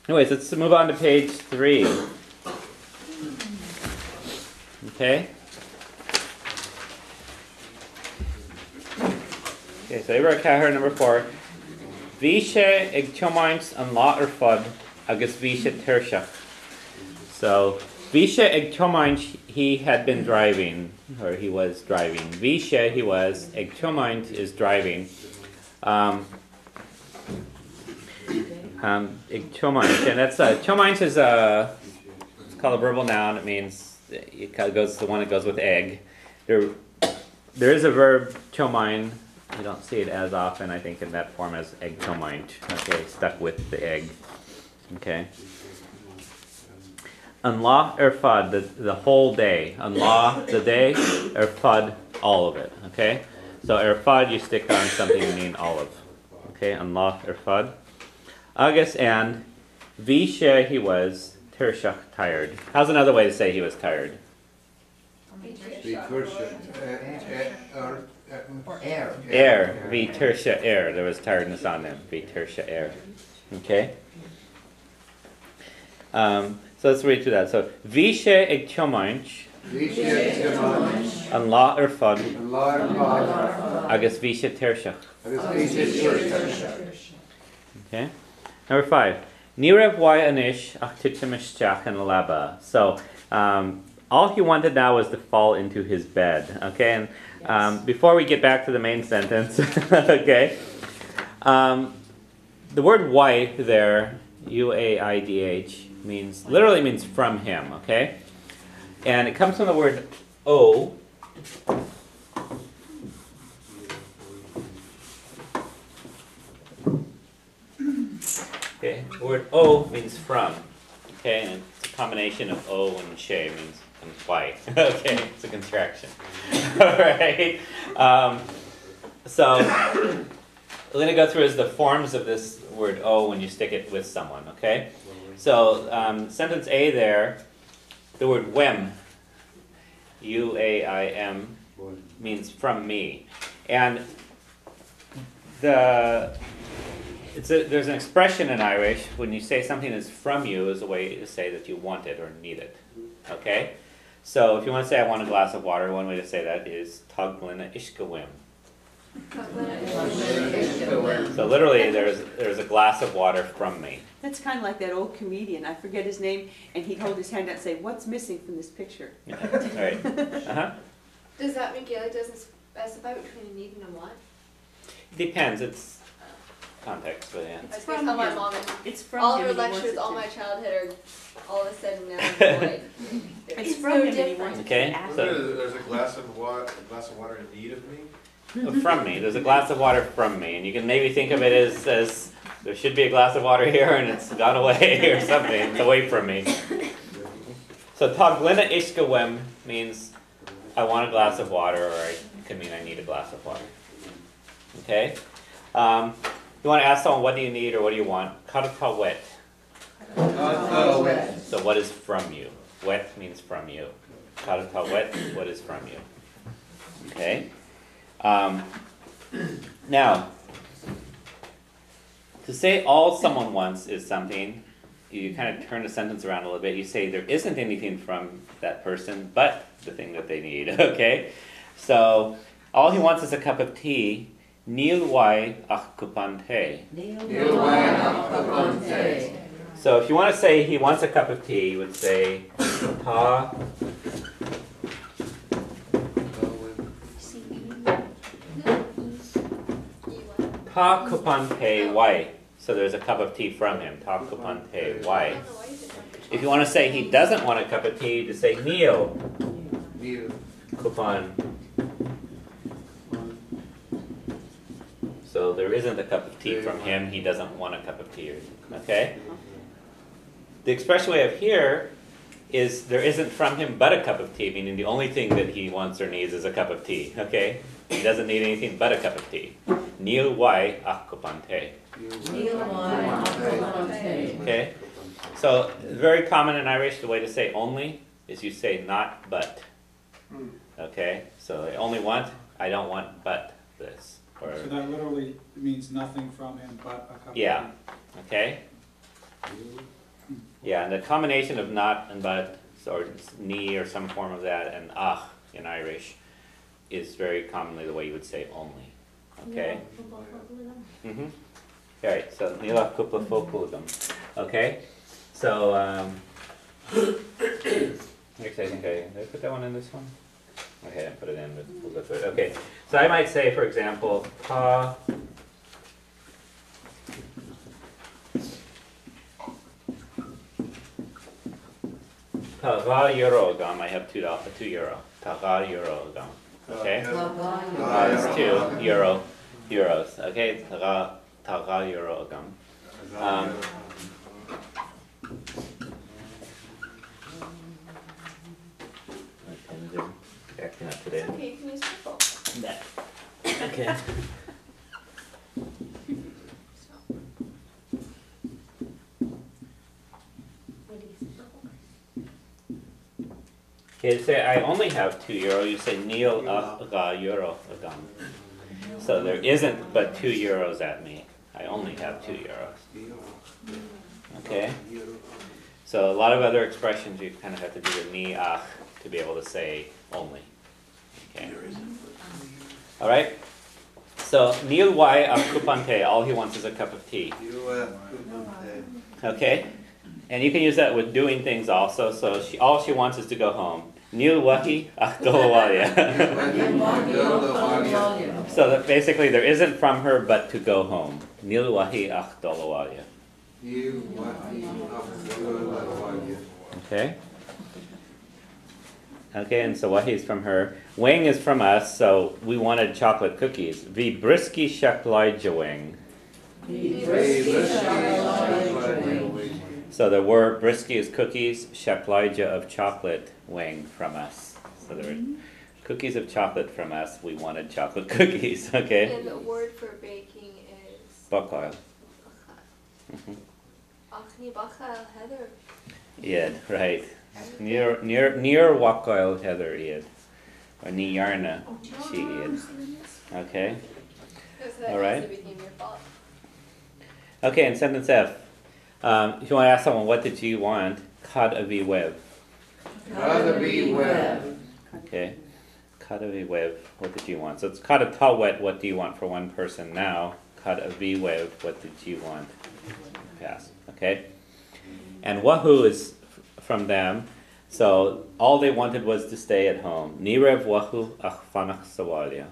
Anyways, let's move on to page 3. Okay? Okay, so Ibra Cahar number 4. Vishe ag chomaints an lá ar fud agus vishe tershach. So, Vishe ag chomaints, he had been driving, or he was driving. Vishe, he was. Ag chomaint is driving. Chomaint, and that's chomaint is it's called a verbal noun. It means it goes the one that goes with egg. There is a verb chomain. You don't see it as often, I think, in that form as egg chomaint. Okay, stuck with the egg. Okay. Unla fud, the whole day. Unla the day, fud all of it. Okay. So fud you stick on something to mean all of. Okay. Unla fud. Agus and Vishe he was tershach tired. How's another way to say he was tired? Air. V tersha air. There was tiredness on them. V tersha air. Okay. So let's read through that. So Vishe ag chomainch an lá ar fud agus Vishe tershach. Okay. Number 5. Nirev y anish ach titimish an laba. So all he wanted now was to fall into his bed. Okay, and before we get back to the main sentence, okay, the word y there, U-A-I-D-H, literally means from him. Okay, and it comes from the word o. Okay, the word o means from. Okay, and it's a combination of o and she means and y. Okay, it's a contraction. All right. So we're going to go through as the forms of this word o when you stick it with someone. Okay. So sentence A there, the word wem, U-A-I-M, means from me, and there's an expression in Irish when you say something is from you is a way to say that you want it or need it. Okay? So if you want to say I want a glass of water, one way to say that is Tug Glina Ishkawim. So literally there's a glass of water from me. That's kind of like that old comedian, I forget his name, and he'd hold his hand out and say, "What's missing from this picture?" Yeah. Right. Uh-huh. Does that mean Gaelic doesn't specify between a need and a want? It depends. It's context, but yeah. It's from my him. mom. It's from all him her and he wants lectures, it all to. my childhood are all of a sudden now void. It's from him and he wants it to Okay, be asked. so There's a glass of water in need of me. from me. There's a glass of water from me, and you can maybe think of it as there should be a glass of water here, and it's gone away or something. It's away from me. So Taglina Ishkawem means I want a glass of water, or it could mean I need a glass of water. Okay. You want to ask someone what do you need or what do you want? Karata wet. So what is from you? Wet means from you. Karata wet. What is from you? Okay. Now, to say all someone wants is something, you kind of turn the sentence around a little bit. You say there isn't anything from that person but the thing that they need. Okay? So, all he wants is a cup of tea. Níl wai ach cupan té. So if you want to say he wants a cup of tea, you would say tá cupan té wai. So there's a cup of tea from him. Tá cupan té wai. If you want to say he doesn't want a cup of tea, you just say níl cupan. So there isn't a cup of tea from him. He doesn't want a cup of tea. Okay? The expression we have here is there isn't from him but a cup of tea, meaning the only thing that he wants or needs is a cup of tea. Okay? He doesn't need anything but a cup of tea. Níl wai ach cupan té. Okay? So very common in Irish, the way to say only is you say not but. Okay? So I only want, I don't want but this. So that literally means nothing from him but a cup of tea. Yeah. Okay? Yeah, and the combination of not and but, or ni or some form of that, and ach in Irish is very commonly the way you would say only. Okay? Mm-hmm. All right, so nila kupla fokulagam. Okay? So, actually, I think did I put that one in this one? Okay, I didn't put it in, but we'll go through it. Okay, so I might say, for example, ta ra euro agam. I have €2. Ta ra euro agam. Okay? It's 2 euros. Okay, ta ra euro agam. Acting up today. Okay, you can use purple. Okay. Okay, say I only have €2. You say nil ga euro agam. So there isn't but €2 at me. I only have €2. Okay. So a lot of other expressions you kind of have to do with ni ach to be able to say only. Okay. All right. So nil y ach kupante. All he wants is a cup of tea. Okay. And you can use that with doing things also. So all she wants is to go home. Nil wahi ach dolawalya. So that basically there isn't from her but to go home. Nil wahi ach dolawalya. Okay. Okay, and so wahi is from her. Wing is from us, so we wanted chocolate cookies. Vi briski shaklaija wing. So there were brisky is cookies, shaklaija of chocolate wing from us. So there were cookies of chocolate from us. We wanted chocolate cookies. Okay. And the word for baking is Buckle. Achni Bachal Heather. Iad, right. Near Wakoil Heather Iad. Or ni Yarna she Iad. Okay. All right. Became your fault. Okay, in sentence F. If you want to ask someone, what did you want? Kad avi web. Okay. Kad avi web, what did you want? So it's kad a tawet, what do you want for one person now? Kad avi web, what did you want? Pass. Okay. And wahu is from them. So all they wanted was to stay at home. Nirev wahu achfanach sawalya.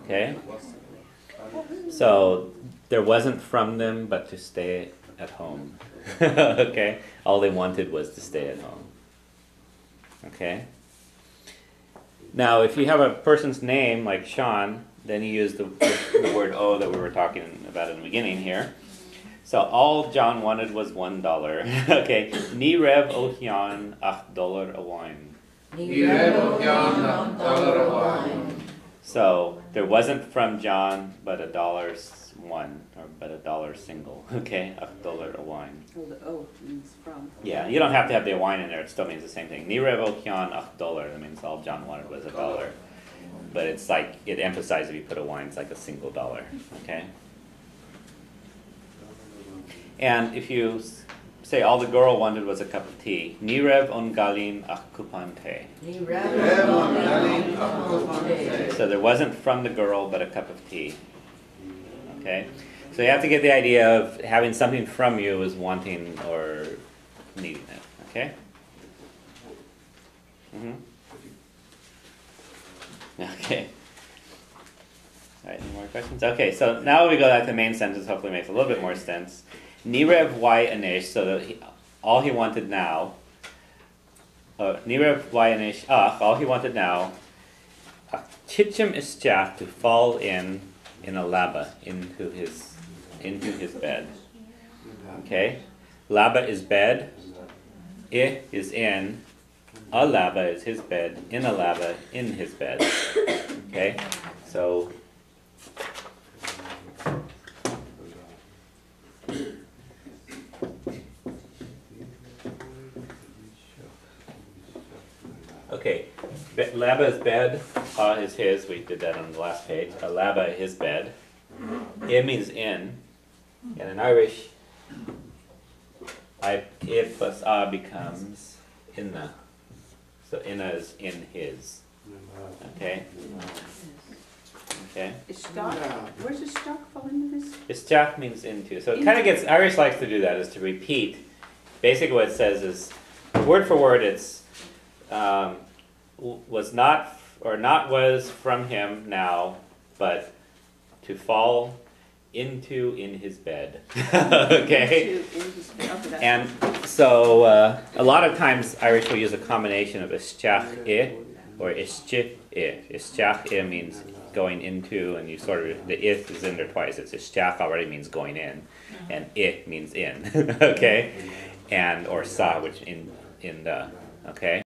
Okay. So there wasn't from them but to stay at home. Okay. All they wanted was to stay at home. Okay. Now, if you have a person's name like Sean, then you use the word "o" that we were talking about in the beginning here. So all John wanted was $1. Okay. Ni rev ohyan ach dollar a wine. So there wasn't from John but $1 one, or but $1 single. Okay, ach dollar a wine. Oh, the O means from. Yeah, you don't have to have the wine in there. It still means the same thing. Ni rev ohyan ach dollar. That means all John wanted was $1. But it's like, it emphasizes if you put a wine, it's like a single $1. Okay? And if you say all the girl wanted was a cup of tea, ni rev on galin ach kupan te. So there wasn't from the girl but a cup of tea. Okay? So you have to get the idea of having something from you is wanting or needing it. Okay? Mm-hmm. Okay. All right, any more questions? Okay, so now we go back to the main sentence, hopefully makes a little bit more sense. Nirev y anish, so that all he wanted now, Nirev y anish ach, all he wanted now, chichim ischach, to fall in a laba, into his bed. Okay? Laba is bed, I is in, a laba is his bed, in a laba, in his bed. Okay? So okay, laba is bed, is his, we did that on the last page. A laba, his bed. I means in. And in Irish, I plus a becomes inna. So inna is in his. Okay? Okay? Is stock, where's the stock fall into this? Isteach means into. So it kind of gets, Irish likes to do that, is to repeat. Basically what it says is, word for word, it's was not, or not was from him now, but to fall into in his bed. Okay? Into, in his, okay, that's And so a lot of times Irish will use a combination of isteach I or isteach I. Isteach I means going into, and you sort of, the ith is in there twice. It's isteach already means going in, and I means in. Okay? And or sa, which in the, okay?